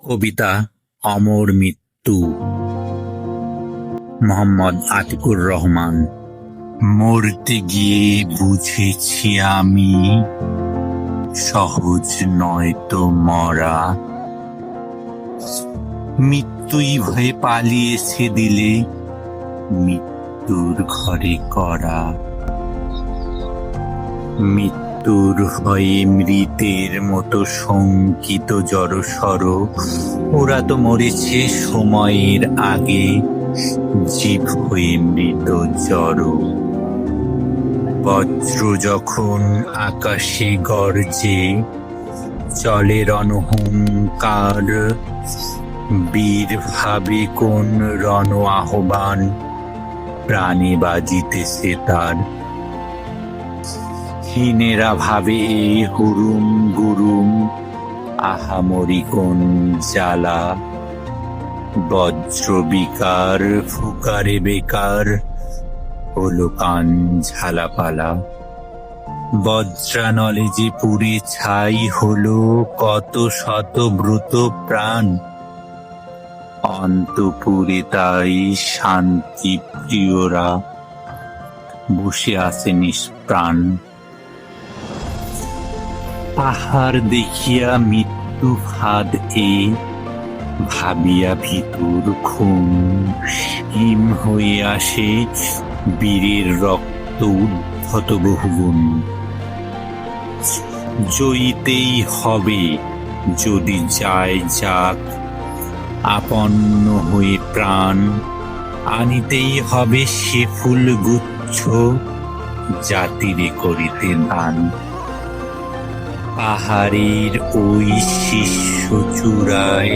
কবিতা অমর মৃত্যু, মোহাম্মদ আতিকুর রহমান। মরতে গিয়ে বুঝেছি আমি, সহজ নয় তো মরা। মৃত্যুই ভয়ে পালিয়েছে দিলে, মৃত্যুর ঘরে করা। মৃত্যুর ভয়ে মৃতের মতো শঙ্কিত জড়সড়, ওরা তো মরেছে সময়ের আগে, জীব হয়ে মৃত জড়। বজ্র যখন আকাশে গর্জে, চলে রণহুঙ্কার, বীর ভাবে কোন রণ আহ্বান, প্রাণে বাজিতেছে তার। হীনেরা ভাবে এ হুরুম গুরুম, আহামরি কোন জ্বালা। বজ্র বিকার ফুকারে বেকার, হলো কান ঝালাপালা। বজ্রানলে যে পুড়ে ছাই হলো, কত শত ব্রুত প্রাণ। অন্তপুরে তাই শান্তি প্রিয়রা বসে আছে নিষ্প্রাণ। পাহাড় দেখিয়া মৃত্যু ফাঁদ এ, ভাবিয়া ভিতর খুন। হিম হয়ে আসে বীরের রক্ত উদ্ধত বহুগুণ। জয়ীতেই হবে যদি যায় যাক, আপন্ন হয়ে প্রাণ। আনিতেই হবে সে ফুল গুচ্ছ, জাতিরে করিতে দান। পাহাড়ের ওই শীর্ষ চূড়ায়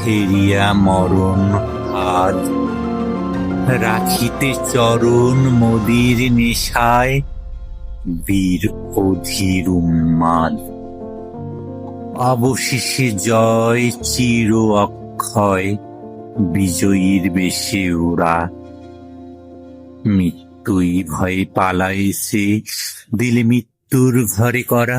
হেরিয়া মরণ হাত, রাখিতে চরণ মোদির নেশায়, বীর অধীর উন্মাদ। অবশেষে জয় চির অক্ষয়, বিজয়ীর বেশে ওরা। মৃত্যুই ভয়ে পালাইছে দিলে মৃত্যুর ঘরে করা।